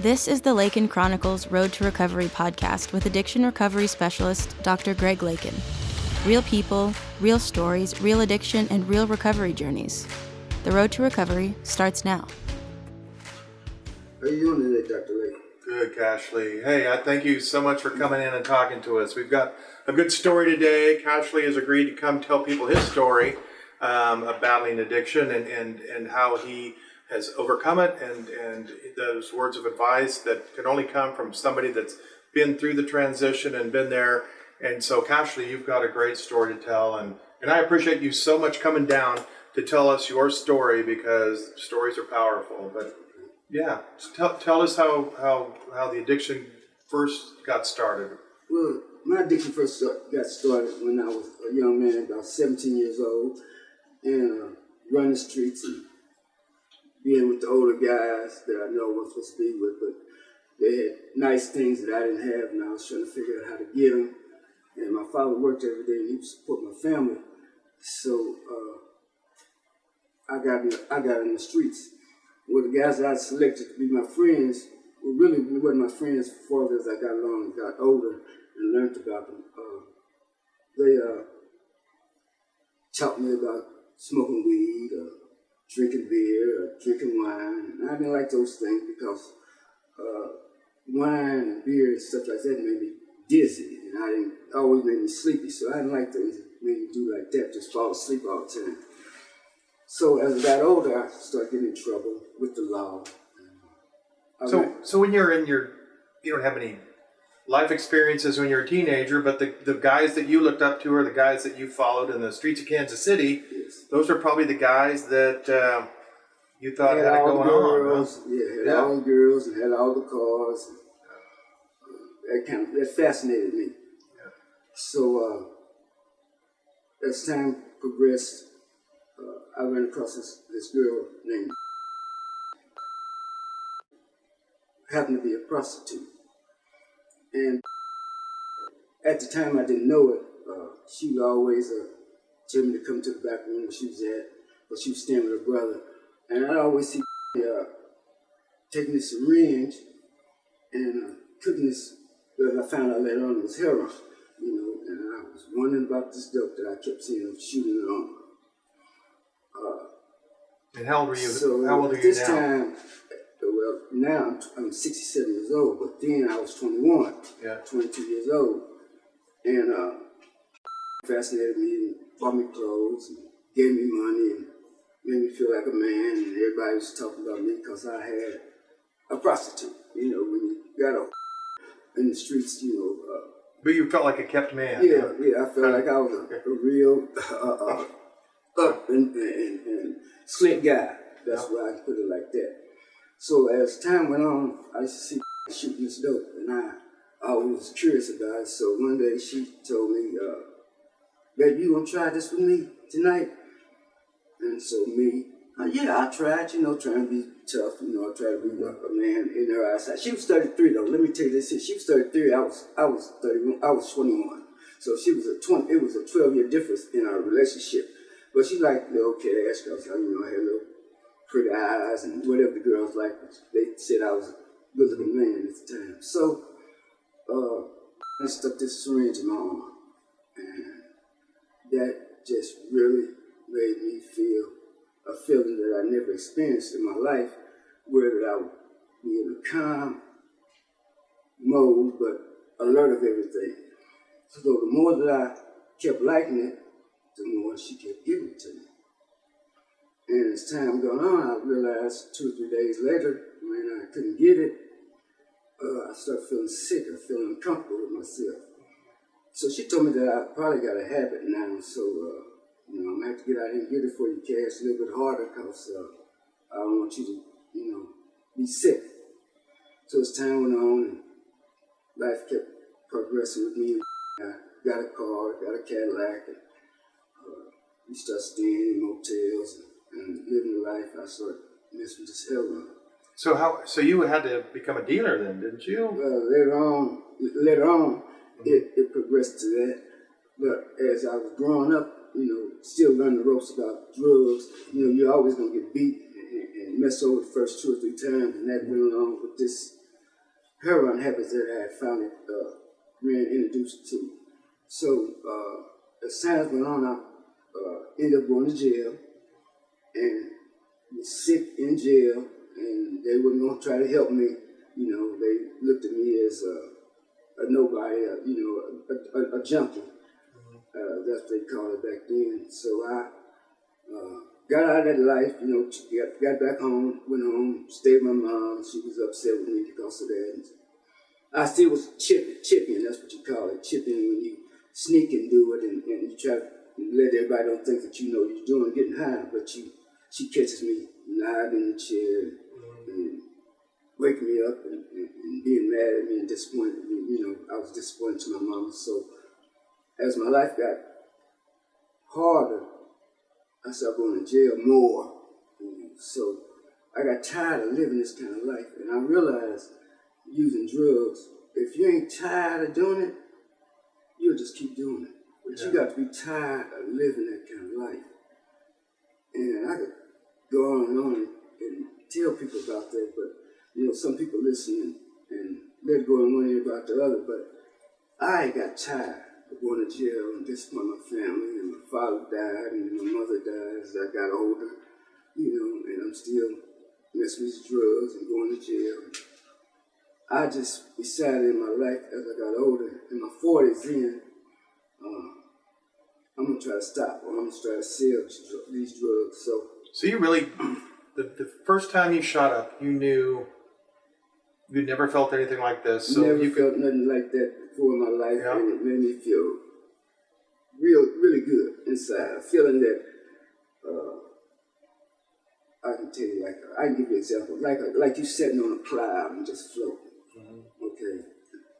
This is the Lakin Chronicles Road to Recovery podcast with addiction recovery specialist Dr. Greg Lakin. Real people, real stories, real addiction, and real recovery journeys. The road to recovery starts now. How are you doing today, Dr. Lakin? Good, CASHLEY. Hey, I thank you so much for coming in and talking to us. We've got a good story today. CASHLEY has agreed to come tell people his story of battling addiction and how he has overcome it, and those words of advice that can only come from somebody that's been through the transition and been there. And so, CASHLEY, you've got a great story to tell, and I appreciate you so much coming down to tell us your story, because stories are powerful. But yeah, tell us how the addiction first got started. Well, my addiction first got started when I was a young man, about 17 years old, and running the streets and being with the older guys that I know I wasn't supposed to be with, but they had nice things that I didn't have, and I was trying to figure out how to get them. And my father worked every day, and he would support my family. So I got in the streets. Well, the guys that I selected to be my friends really wasn't my friends as far as I got along and got older and learned about them. They taught me about smoking weed, drinking beer, drinking wine. And I didn't like those things because wine and beer and stuff like that made me dizzy, and always made me sleepy. So I didn't like things that made me do like that, just fall asleep all the time. So as I got older, I started getting in trouble with the law. So when you're in you don't have any life experiences when you're a teenager, but the guys that you looked up to are the guys that you followed in the streets of Kansas City. Yes. Those are probably the guys that you thought had it going on. Huh? Yeah, had all the girls and had all the cars. That fascinated me. Yeah. So as time progressed, I ran across this girl named, happened to be a prostitute. And at the time I didn't know it, she would always tell me to come to the back room where she was at, but she was staying with her brother. And I'd always see taking this syringe and cooking this, well, I found out later on it was heroin, and I was wondering about this dope that I kept seeing them shooting it on. And how old were you? So how old are you this now? time, well, now I'm 67 years old, but then I was 21, 22 years old. And fascinated me and bought me clothes and gave me money and made me feel like a man, and everybody was talking about me because I had a prostitute. When you got in the streets, But you felt like a kept man. Yeah, I felt like I was a real up and slick guy. That's why I put it like that. So as time went on, I used to see shooting this dope, and I always was curious about it. So one day she told me, "Baby, you gonna try this with me tonight?" And so I tried, trying to be tough, I tried to be a man in her eyes. She was 33 though. Let me tell you this: she was 33. I was 31. I was 21. So she was It was a 12-year difference in our relationship. But she liked the old cat ass because I had little pretty eyes and whatever the girls liked. They said I was a good-looking man at the time. So I stuck this syringe in my arm, and that just really made me feel a feeling that I never experienced in my life, where that I would be in a calm mode, but alert of everything. So the more that I kept liking it, the more she kept giving it to me. And as time gone on, I realized 2 or 3 days later, when I couldn't get it, I started feeling sick and feeling uncomfortable with myself. So she told me that I probably got a habit now, so I'm going to have to get out here and get it for you, Cash, a little bit harder, because I don't want you to, be sick. So as time went on, and life kept progressing with me. I got a car, got a Cadillac, and we started staying in motels and living the life. I started messing with this heroin. So you had to become a dealer then, didn't you? Well, later on, it progressed to that. But as I was growing up, still learning the ropes about drugs, you're always going to get beat and mess over the first 2 or 3 times, and that went along with this heroin habits that I had found it, being introduced to. So as times went on, I ended up going to jail and was sick in jail, and they were going to try to help me. You know, they looked at me as a nobody, a junkie. That's what they called it back then. So I got out of that life, you know, got back home, went home, stayed with my mom. She was upset with me because of that. And I still was chipping, that's what you call it, chipping when you sneak and do it and you try to let everybody don't think that you know what you're doing, getting high, but she catches me lying in the chair and waking me up and being mad at me and disappointed. You know, I was disappointed to my mama. So as my life got harder, I started going to jail more. You know, so I got tired of living this kind of life, and I realized using drugs, if you ain't tired of doing it, you'll just keep doing it. But you got to be tired of living that kind of life. And I could go on and tell people about that, but you know, some people listen and let go in one ear about the other, but I got tired of going to jail and disappointing my family, and my father died and my mother died as I got older, you know, and I'm still messing with drugs and going to jail. I just decided in my life as I got older, in my 40s then, I'm going to try to stop, or I'm going to try to sell these drugs. So you really, the first time you shot up, you knew you'd never felt anything like this. So never felt nothing like that before in my life, and it made me feel really good inside. A feeling that I can tell you, I can give you an example, like you sitting on a cloud and just floating. Okay.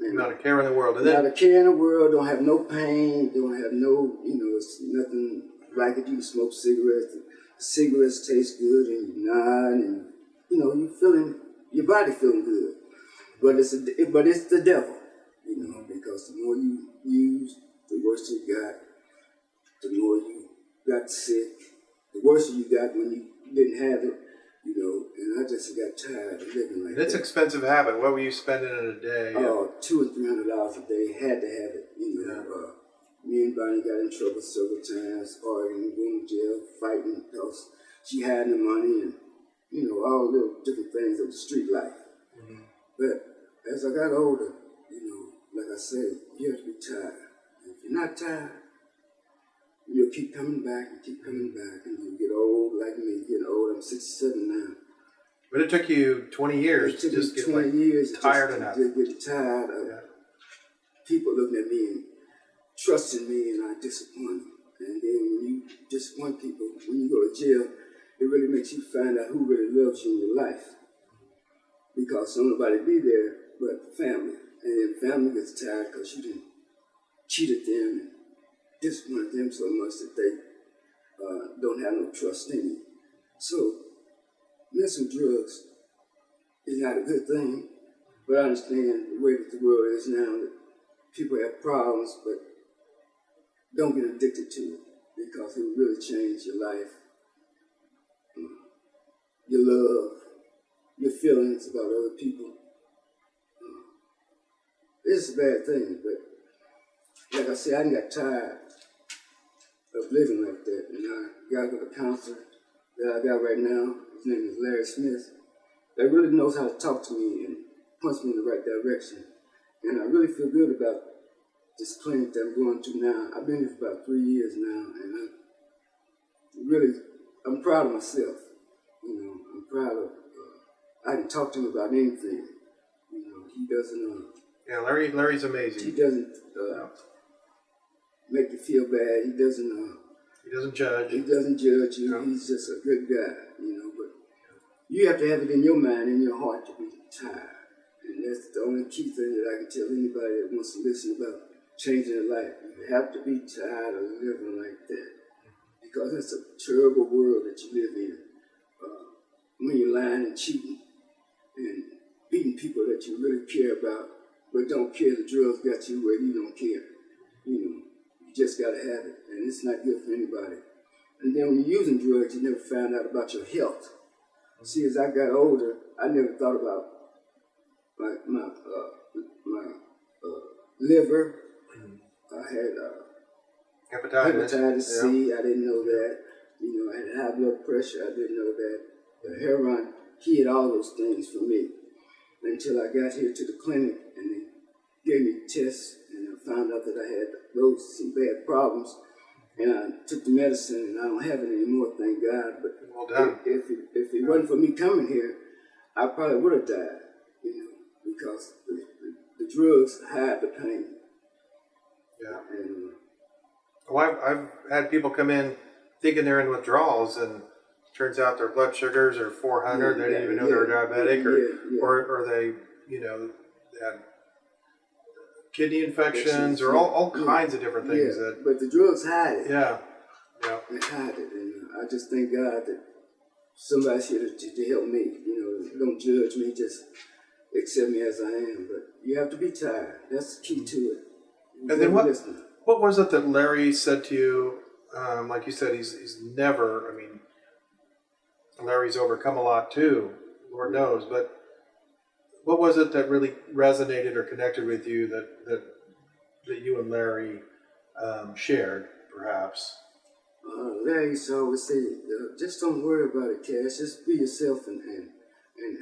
And not a care in the world. Not a care in the world, don't have no pain, don't have no, you know, it's nothing like it. You can smoke cigarettes, cigarettes taste good, and you nod, and, you know, you feeling, your body feeling good. But it's the devil, you know, because the more you use, the worse you got, the more you got sick, the worse you got when you didn't have it. You know, and I just got tired of living like that. It's an expensive habit. What were you spending in a day? Oh, $200 and $300 a day. Had to have it. You know, me and Bonnie got in trouble several times, arguing, going to jail, fighting because she had the money and, you know, all little different things of the street life. But as I got older, you know, like I said, you have to be tired. If you're not tired, you'll keep coming back and keep coming back, and you get old like me, getting old. I'm 67 now. But it took you 20 years to just get 20 years tired enough. To get tired of people looking at me and trusting me, and I disappoint them. And then when you disappoint people, when you go to jail, it really makes you find out who really loves you in your life. Because don't nobody be there but family. And then family gets tired because you didn't cheated them and disappointed them so much that they don't have no trust in you. So, messing with drugs is not a good thing, but I understand the way that the world is now, that people have problems, but don't get addicted to it, because it will really change your life, your love, your feelings about other people. It's a bad thing, but like I said, I got tired of living like that, and I got with a counselor that I got right now. His name is Larry Smith. That really knows how to talk to me and points me in the right direction. And I really feel good about this clinic that I'm going to now. I've been here for about 3 years now, and I'm proud of myself. You know, I'm proud of, I can talk to him about anything. You know, he doesn't, yeah, Larry's amazing. He doesn't make you feel bad. He doesn't judge. He doesn't judge you. No. He's just a good guy, you know. But you have to have it in your mind, in your heart, to be tired. And that's the only key thing that I can tell anybody that wants to listen about changing their life. You have to be tired of living like that, because it's a terrible world that you live in. When you're lying and cheating and beating people that you really care about, but don't care, the drugs got you where you don't care. You know, you just got to have it, and it's not good for anybody. And then when you're using drugs, you never find out about your health. See, as I got older, I never thought about my liver. I had hepatitis C. I didn't know that. I had high blood pressure. I didn't know that. The heroin hid all those things for me until I got here to the clinic and they gave me tests and I found out that I had some bad problems. And I took the medicine and I don't have it anymore, thank God. But well done. if it wasn't for me coming here, I probably would have died, because the drugs hide the pain. Yeah. And, well, I've had people come in thinking they're in withdrawals, and turns out their blood sugars are 400. They didn't even know they were diabetic, or they, they had kidney infections, or all kinds of different things. But the drugs hide it. Yeah. They hide it, and I just thank God that somebody's here to help me. Don't judge me, just accept me as I am. But you have to be tired. That's the key to it. And then what was it that Larry said to you? Like you said, he's never. I mean, Larry's overcome a lot too, Lord knows. But what was it that really resonated or connected with you that you and Larry shared, perhaps? Larry used to always say, just don't worry about it, Cash. Just be yourself and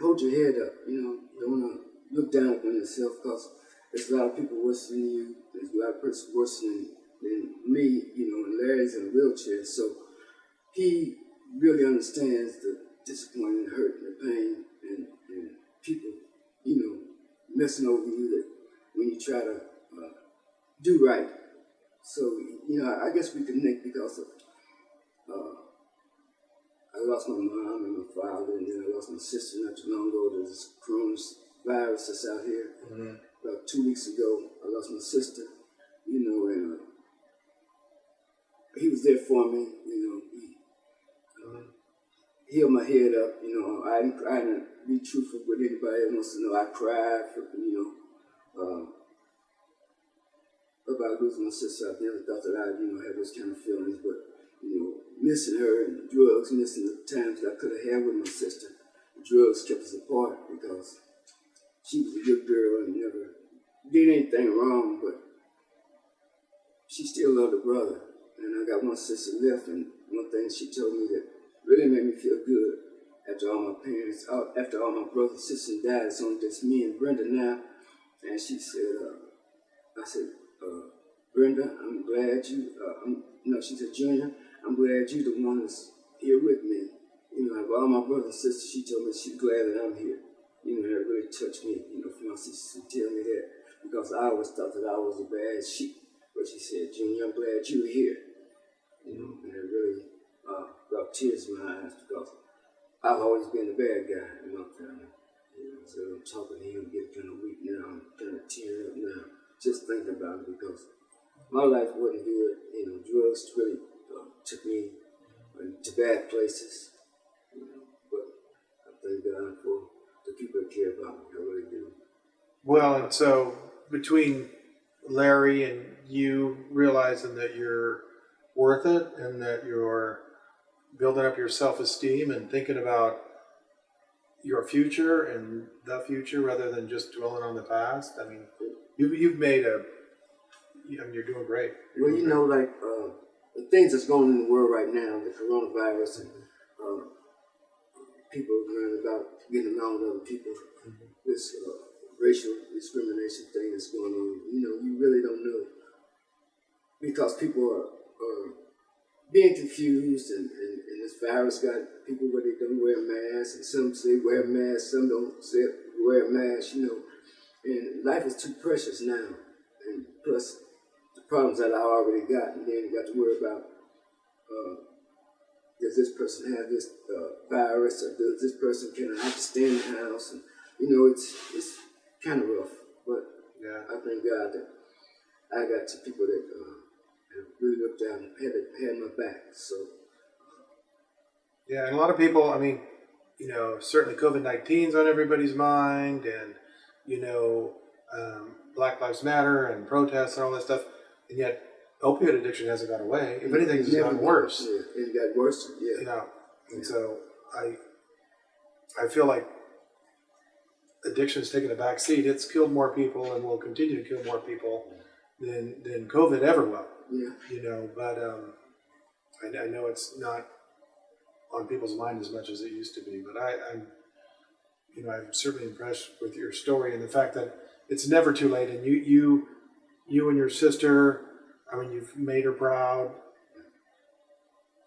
hold your head up. Don't look down on yourself, because there's a lot of people worse than you. There's a lot of people worse than me, and Larry's in a wheelchair. So he really understands the disappointment, the hurt, and the pain, and people, messing over you that when you try to do right. So, I guess we connect because of I lost my mom and my father, and then I lost my sister not too long ago. There's this coronavirus that's out here. Mm-hmm. About 2 weeks ago, I lost my sister, and he was there for me, he held my head up, I didn't be truthful with anybody that wants to know. I cried, about losing my sister. I never thought that I'd, have those kind of feelings, but, missing her and drugs, missing the times that I could have had with my sister. The drugs kept us apart because she was a good girl and never did anything wrong, but she still loved her brother. And I got one sister left, and one thing she told me that really made me feel good after all my parents, after all my brothers and sisters died, it's only just me and Brenda now. And she said, I said, Brenda, I'm glad she said, Junior, I'm glad you're the one that's here with me. Of all my brothers and sisters, she told me she's glad that I'm here. That really touched me, for my sister to tell me that, because I always thought that I was a bad sheep. But she said, Junior, I'm glad you're here. And it really brought tears in my eyes, because I've always been the bad guy in my family. So I'm talking to him, getting kind of weak now, I'm kind of tearing up now, just thinking about it, because my life wasn't good. Drugs really took me to bad places. But I thank God for the people that care about me. I really do. Well, and so between Larry and you realizing that you're worth it and that you're building up your self-esteem and thinking about your future and the future rather than just dwelling on the past. I mean, you've made you're doing great. The things that's going on in the world right now, the coronavirus, and people learning about getting along with other people, this racial discrimination thing that's going on, you really don't know, because people are being confused, and this virus got people where they don't wear masks, and some say wear masks, some don't say wear masks, and life is too precious now, and plus the problems that I already got, and then you got to worry about, does this person have this virus, or does this person, can I have to stay in the house, and it's kind of rough, but yeah. I thank God that I got some people that have really looked out and had my back. So yeah, and a lot of people, I mean, certainly COVID-19's on everybody's mind, and Black Lives Matter and protests and all that stuff, and yet opioid addiction hasn't gone away. If anything, it's gotten worse. Yeah, it got worse. Yeah. And so I feel like addiction's taken a back seat. It's killed more people and will continue to kill more people than COVID ever will. Yeah. You know, but I know it's not on people's mind as much as it used to be. But I'm certainly impressed with your story and the fact that it's never too late. And you and your sister, I mean, you've made her proud,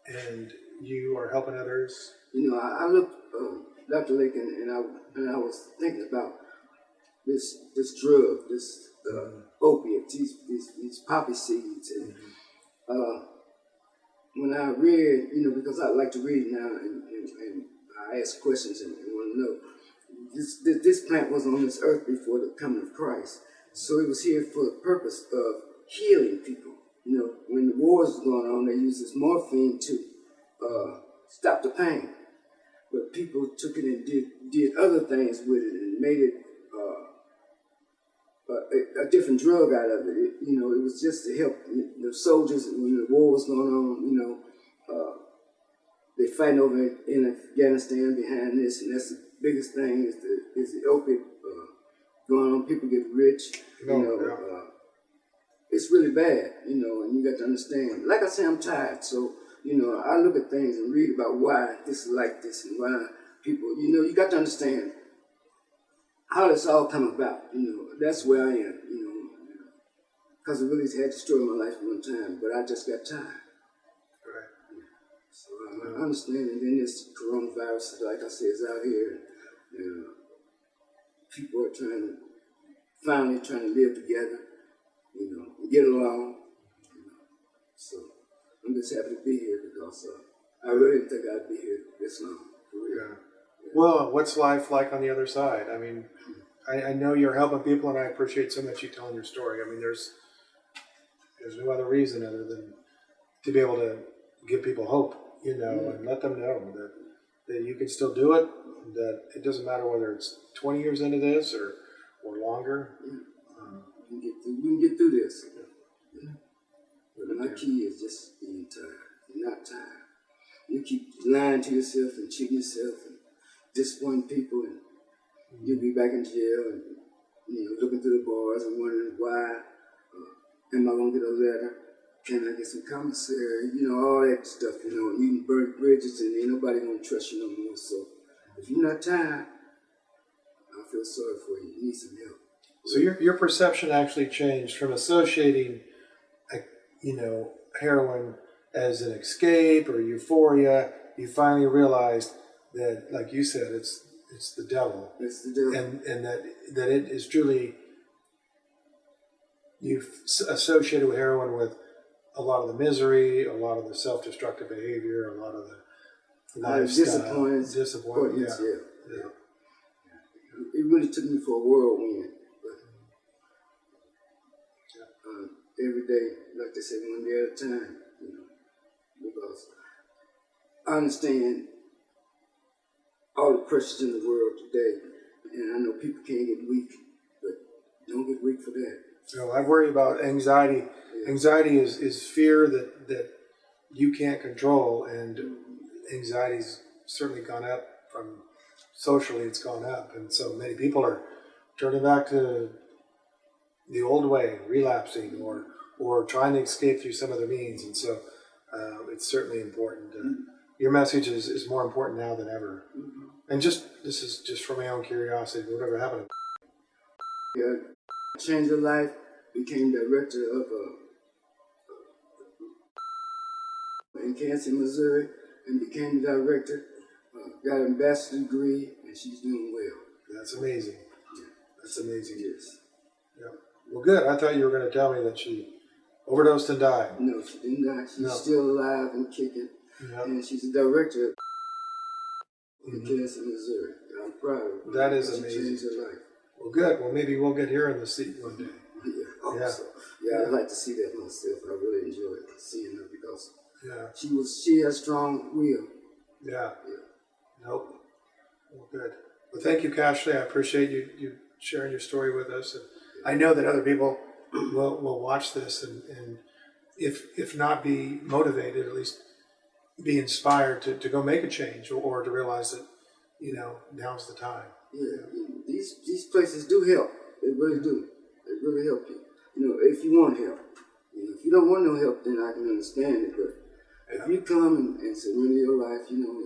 and you are helping others. You know, I looked, Dr. Lakin, and I was thinking about this drug, this opiate, these poppy seeds, and when I read, you know, because I like to read now, and I ask questions and want to know. This plant was on this earth before the coming of Christ, so it was here for the purpose of healing people. You know, when the wars was going on, they used this morphine to stop the pain. But people took it and did other things with it and made it a different drug out of it. You know, it was just to help the soldiers when the war was going on. You know, they fighting over in Afghanistan behind this, and that's the biggest thing is the opiate going on. People get rich. You know, it's really bad. You know, and you got to understand. Like I say, I'm tired, so. You know, I look at things and read about why this is like this and why people, you know, you got to understand how this all come about. You know, that's where I am, you know, because it really had destroyed my life one time, but I just got tired. Right. So I understand, and then this coronavirus, like I said, is out here, and people are finally trying to live together, you know, get along, you know, so. I'm just happy to be here because I really didn't think I'd be here this long. Yeah. Well, what's life like on the other side? I mean, I know you're helping people, and I appreciate so much you telling your story. I mean, there's no other reason other than to be able to give people hope, you know, and let them know that you can still do it, that it doesn't matter whether it's 20 years into this or longer. Yeah. You can get through this. Yeah. But my key is just being tired. You're not tired. You keep lying to yourself and cheating yourself and disappointing people, and you'll be back in jail and, you know, looking through the bars and wondering why. Am I going to get a letter? Can I get some commissary? You know, all that stuff, you know. You can burn bridges and ain't nobody going to trust you no more. So if you're not tired, I feel sorry for you. You need some help. So your perception actually changed from associating, you know, heroin as an escape or euphoria. You finally realized that, like you said, it's the devil. It's the devil. And that it is truly, you've associated with heroin with a lot of the misery, a lot of the self-destructive behavior, a lot of the lifestyle. Disappointments. Yeah. It really took me for a whirlwind. Every day, like they say, one day at a time, you know, because I understand all the pressures in the world today, and I know people can't get weak, but don't get weak for that. No, I worry about anxiety. Yeah. Anxiety is fear that you can't control, and anxiety's certainly gone up from socially. It's gone up, and so many people are turning back to the old way, relapsing or trying to escape through some other means. And so it's certainly important. Your message is more important now than ever. Mm-hmm. And this is just for my own curiosity, whatever happened. Yeah, changed your life, became director of in Kansas, Missouri, and became the director, got an ambassador degree, and she's doing well. That's amazing. Yeah. That's amazing. Yes. Yeah. Well, good. I thought you were going to tell me that she overdosed and died. No, she didn't die. She's still alive and kicking. Yep. And she's a director in Kansas, Missouri. I'm proud of her. That is amazing. She changed her life. Well, good. Well, maybe we'll get her in the seat one day. Yeah. So. Yeah, I'd like to see that myself. I really enjoyed seeing her because she has strong will. Yeah. Nope. Well, good. Well, thank you, CASHLEY. I appreciate you sharing your story with us. And I know that other people will watch this and if not be motivated, at least be inspired to go make a change or to realize that, you know, now's the time. Yeah, these places do help. They really do. They really help you. You know, if you want help. If you don't want no help, then I can understand it. But if you come and surrender your life, you know,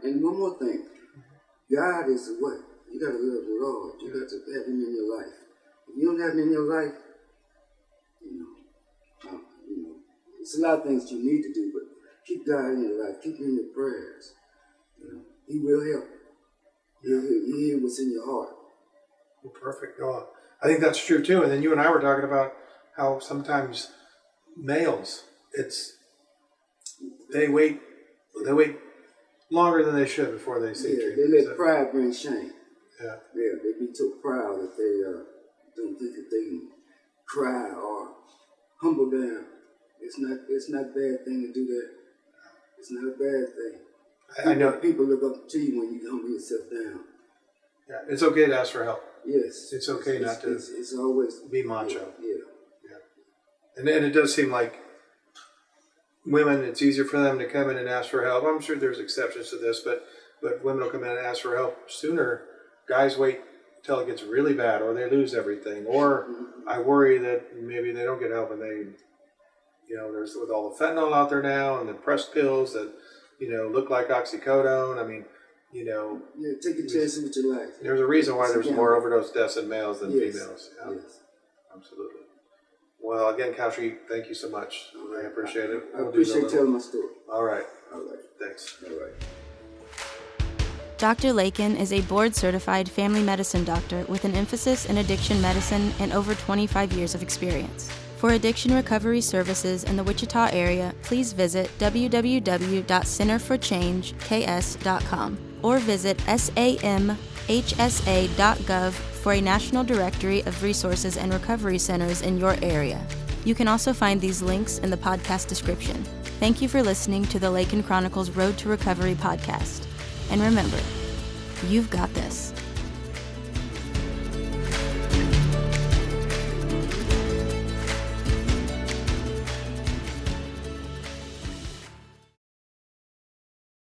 and one more thing, God is the way. You got to love the Lord. You got to have Him in your life. If you don't have Him in your life, you know, it's a lot of things you need to do, but keep God in your life. Keep Him in your prayers. You know, He will help. He'll hear what's in your heart. Well, perfect. Well, I think that's true too. And then you and I were talking about how sometimes males, they wait longer than they should before they see treatment. They let pride bring shame. Yeah. Yeah, they be so proud that they don't think that they can cry or humble down. It's not a bad thing to do that. It's not a bad thing. I know people look up to you when you humble yourself down. Yeah, it's okay to ask for help. Yes, it's okay not to. It's always be macho. Yeah. And it does seem like women, it's easier for them to come in and ask for help. I'm sure there's exceptions to this, but women will come in and ask for help sooner. Guys wait until it gets really bad, or they lose everything, or I worry that maybe they don't get help, and they, there's with all the fentanyl out there now and the pressed pills that, look like oxycodone. I mean, take a chance with your life. There's a reason why there's more overdose deaths in males than females. Yeah. Yes. Absolutely. Well, again, CASHLEY, thank you so much. I appreciate it. I appreciate telling my story. All right. Thanks. All right. Dr. Lakin is a board-certified family medicine doctor with an emphasis in addiction medicine and over 25 years of experience. For addiction recovery services in the Wichita area, please visit www.centerforchangeks.com or visit samhsa.gov for a national directory of resources and recovery centers in your area. You can also find these links in the podcast description. Thank you for listening to the Lakin Chronicles Road to Recovery podcast. And remember, you've got this.